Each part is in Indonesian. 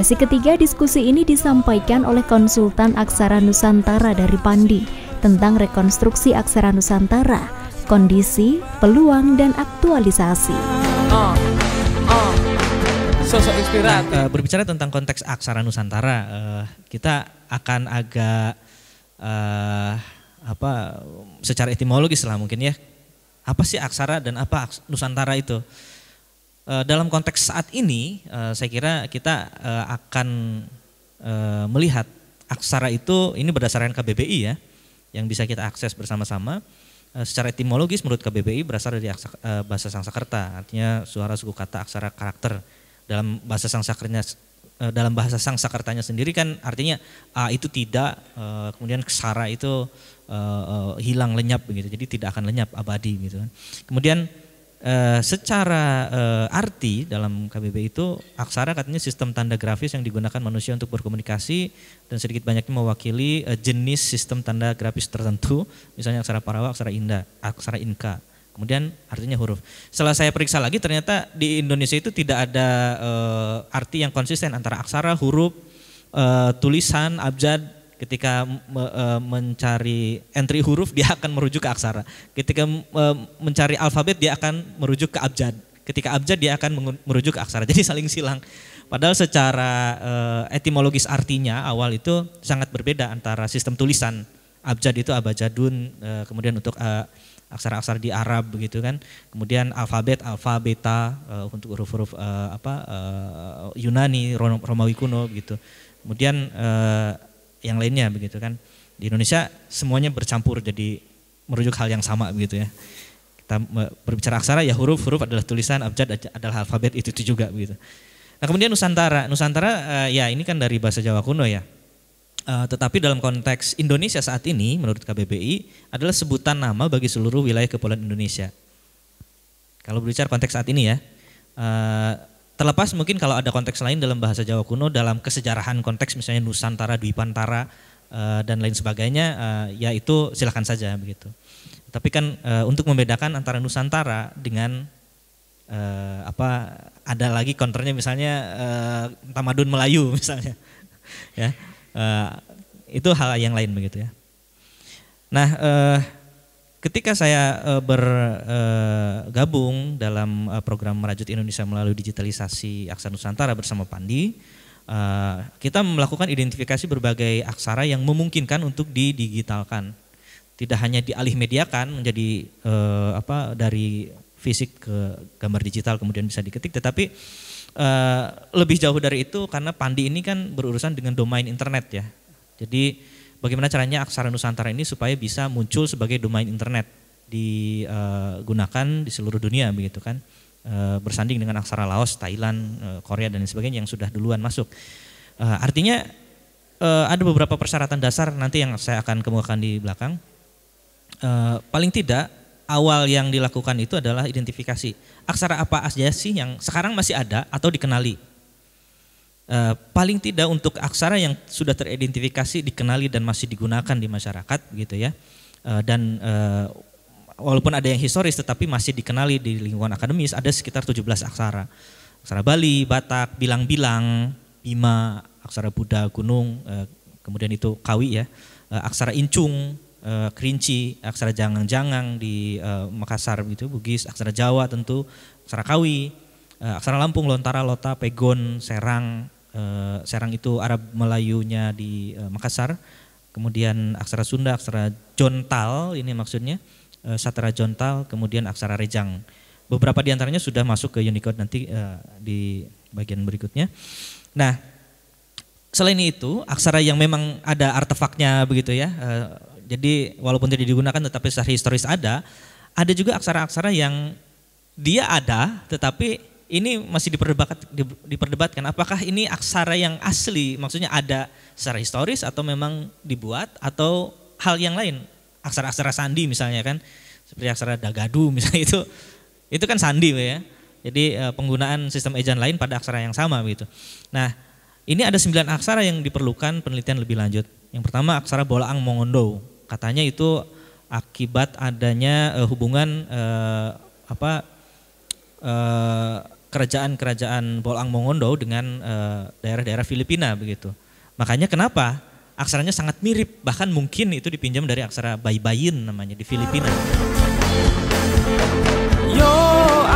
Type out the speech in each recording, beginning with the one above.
sesi ketiga diskusi ini disampaikan oleh konsultan Aksara Nusantara dari Pandi tentang rekonstruksi Aksara Nusantara, kondisi, peluang, dan aktualisasi. Sosok inspiratif. Berbicara tentang konteks Aksara Nusantara, kita akan agak secara etimologis lah mungkin ya. Apa sih aksara dan apa Nusantara itu? Dalam konteks saat ini, saya kira kita akan melihat aksara itu ini berdasarkan KBBI ya, yang bisa kita akses bersama-sama. Secara etimologis menurut KBBI berasal dari bahasa Sangsakerta, artinya suara, suku kata, aksara, karakter. Dalam bahasa Sangsakertanya sendiri kan artinya a itu tidak, kemudian ksara itu hilang, lenyap begitu, jadi tidak akan lenyap, abadi gitu kan. Kemudian secara arti dalam KBBI itu aksara katanya sistem tanda grafis yang digunakan manusia untuk berkomunikasi dan sedikit banyaknya mewakili jenis sistem tanda grafis tertentu, misalnya aksara Parawa, aksara Inda, aksara Inka. Kemudian artinya huruf. Setelah saya periksa lagi ternyata di Indonesia itu tidak ada arti yang konsisten antara aksara, huruf, tulisan, abjad. Ketika mencari entry huruf dia akan merujuk ke aksara. Ketika mencari alfabet dia akan merujuk ke abjad. Ketika abjad dia akan merujuk ke aksara. Jadi saling silang. Padahal secara etimologis artinya awal itu sangat berbeda antara sistem tulisan. Abjad itu abajadun, kemudian untuk aksara-aksara di Arab begitu kan. Kemudian alfabet, alfa, beta untuk huruf-huruf Yunani, Romawi kuno begitu. Kemudian yang lainnya begitu kan. Di Indonesia semuanya bercampur jadi merujuk hal yang sama begitu ya. Kita berbicara aksara ya huruf adalah tulisan, abjad adalah alfabet, itu juga begitu. Nah kemudian Nusantara ya ini kan dari bahasa Jawa kuno ya. Tetapi dalam konteks Indonesia saat ini menurut KBBI adalah sebutan nama bagi seluruh wilayah kepulauan Indonesia. Kalau berbicara konteks saat ini ya, terlepas mungkin kalau ada konteks lain dalam bahasa Jawa kuno, dalam kesejarahan konteks misalnya Nusantara, Dwipantara dan lain sebagainya, ya itu silakan saja begitu. Tapi kan untuk membedakan antara Nusantara dengan ada lagi counternya misalnya Tamadun Melayu misalnya, ya itu hal yang lain begitu ya. Nah ketika saya bergabung dalam program Merajut Indonesia melalui digitalisasi Aksara Nusantara bersama Pandi, kita melakukan identifikasi berbagai aksara yang memungkinkan untuk didigitalkan. Tidak hanya dialih mediakan menjadi dari fisik ke gambar digital kemudian bisa diketik, tetapi lebih jauh dari itu karena Pandi ini kan berurusan dengan domain internet ya. Jadi bagaimana caranya aksara Nusantara ini supaya bisa muncul sebagai domain internet digunakan di seluruh dunia begitu kan, bersanding dengan aksara Laos, Thailand, Korea dan lain sebagainya yang sudah duluan masuk. Artinya ada beberapa persyaratan dasar nanti yang saya akan kemukakan di belakang. Paling tidak awal yang dilakukan itu adalah identifikasi aksara apa aja sih yang sekarang masih ada atau dikenali. Paling tidak untuk aksara yang sudah teridentifikasi, dikenali dan masih digunakan di masyarakat gitu ya. Dan walaupun ada yang historis tetapi masih dikenali di lingkungan akademis, ada sekitar 17 aksara. Aksara Bali, Batak, Bilang-bilang, Bima, aksara Buddha, Gunung, kemudian itu Kawi ya. Aksara Incung, Kerinci, aksara Jangang-jangang di Makassar gitu, Bugis, aksara Jawa tentu, aksara Kawi, aksara Lampung, Lontara, Lota, Pegon, Serang, Serang itu Arab Melayunya di Makassar, kemudian aksara Sunda, aksara Jontal ini maksudnya, Satera Jontal, kemudian aksara Rejang. Beberapa diantaranya sudah masuk ke Unicode nanti di bagian berikutnya. Nah, selain itu aksara yang memang ada artefaknya begitu ya. Jadi walaupun tidak digunakan tetapi secara historis ada juga aksara-aksara yang dia ada tetapi ini masih diperdebatkan apakah ini aksara yang asli, maksudnya ada secara historis atau memang dibuat atau hal yang lain. Aksara-aksara sandi misalnya kan, seperti aksara Dagadu misalnya itu kan sandi ya. Jadi penggunaan sistem ejaan lain pada aksara yang sama begitu. Nah, ini ada 9 aksara yang diperlukan penelitian lebih lanjut. Yang pertama aksara Bolaang Mongondo. Katanya itu akibat adanya hubungan kerajaan Bolang Mongondo dengan daerah-daerah Filipina begitu. Makanya kenapa aksaranya sangat mirip, bahkan mungkin itu dipinjam dari aksara Baybayin namanya di Filipina.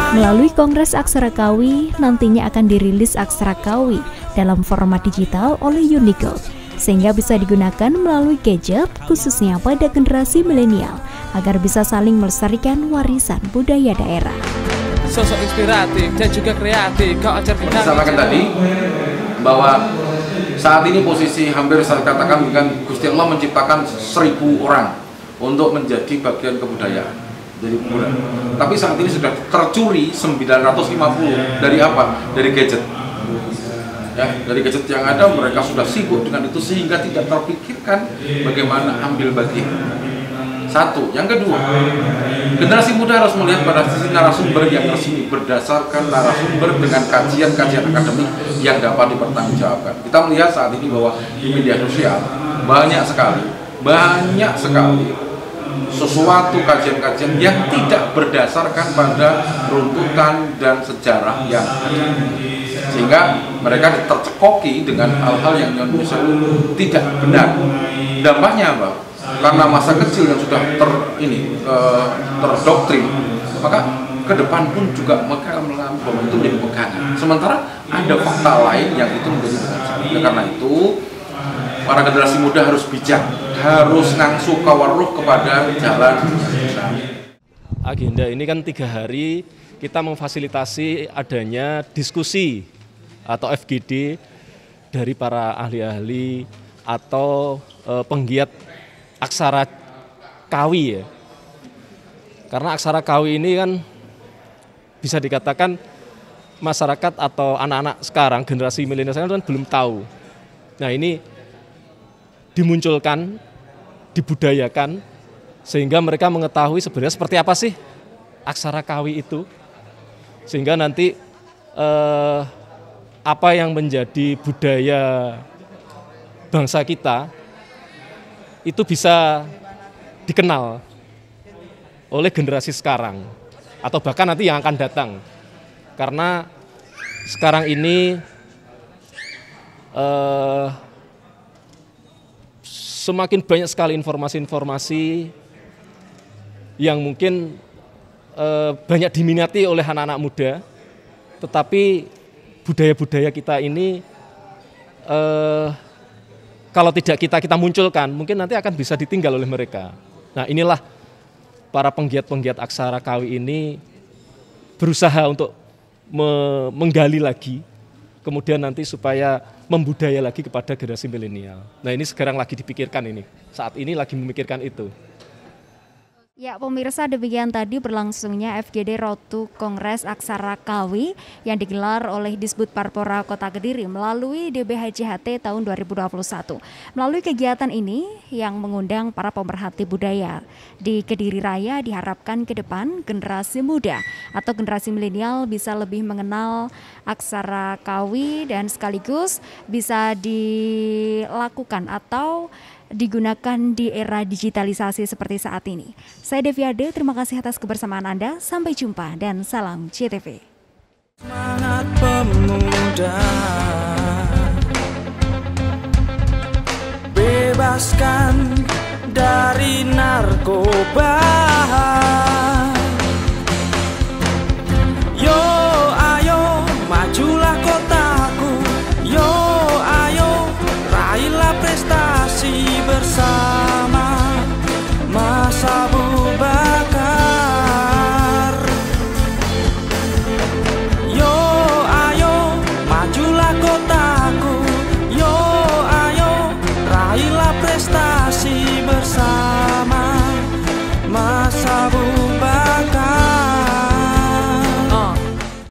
Melalui Kongres Aksara Kawi, nantinya akan dirilis Aksara Kawi dalam format digital oleh Unicode, sehingga bisa digunakan melalui gadget, khususnya pada generasi milenial, agar bisa saling melestarikan warisan budaya daerah. Sosok inspiratif dan juga kreatif, kau ajar kita. Sampaikan tadi bahwa saat ini posisi hampir saya katakan dengan Gusti Allah menciptakan 1000 orang untuk menjadi bagian kebudayaan. Jadi tapi saat ini sudah tercuri 950 dari apa? Dari gadget. Ya, dari gadget yang ada mereka sudah sibuk dengan itu sehingga tidak terpikirkan bagaimana ambil bagian. Satu, yang kedua, generasi muda harus melihat pada sisi narasumber yang resmi berdasarkan narasumber dengan kajian-kajian akademik yang dapat dipertanggungjawabkan. Kita melihat saat ini bahwa di media sosial banyak sekali sesuatu kajian-kajian yang tidak berdasarkan pada runtutan dan sejarah yang ada, sehingga mereka tercekoki dengan hal-hal yang tidak benar. Dampaknya apa? Karena masa kecil yang sudah terdoktrin, maka ke depan pun juga mereka mengalami bahwa itu menjadi pegangan. Sementara ada fakta lain yang itu menjadi pegangan. Karena itu para generasi muda harus bijak, harus ngangsu kawaruh kepada jalan yang benar. Agenda ini kan 3 hari kita memfasilitasi adanya diskusi atau FGD dari para ahli-ahli atau penggiat aksara Kawi ya. Karena aksara Kawi ini kan bisa dikatakan masyarakat atau anak-anak sekarang generasi milenial sekarang kan belum tahu. Nah, ini dimunculkan, dibudayakan sehingga mereka mengetahui sebenarnya seperti apa sih aksara Kawi itu, sehingga nanti apa yang menjadi budaya bangsa kita itu bisa dikenal oleh generasi sekarang atau bahkan nanti yang akan datang. Karena sekarang ini semakin banyak sekali informasi-informasi yang mungkin banyak diminati oleh anak-anak muda, tetapi budaya-budaya kita ini kalau tidak kita munculkan, mungkin nanti akan bisa ditinggal oleh mereka. Nah, inilah para penggiat-penggiat aksara Kawi ini berusaha untuk menggali lagi, kemudian nanti supaya membudaya lagi kepada generasi milenial. Nah, ini sekarang lagi dipikirkan ini. Saat ini lagi memikirkan itu. Ya, pemirsa, demikian tadi berlangsungnya FGD Road to Kongres Aksara Kawi yang digelar oleh Disbud Parpora Kota Kediri melalui DBHJHT tahun 2021. Melalui kegiatan ini yang mengundang para pemerhati budaya di Kediri Raya, diharapkan ke depan generasi muda atau generasi milenial bisa lebih mengenal aksara Kawi dan sekaligus bisa dilakukan atau digunakan di era digitalisasi seperti saat ini. Saya Deviade, terima kasih atas kebersamaan Anda. Sampai jumpa dan salam CTV. Semangat pemuda, bebaskan dari narkoba.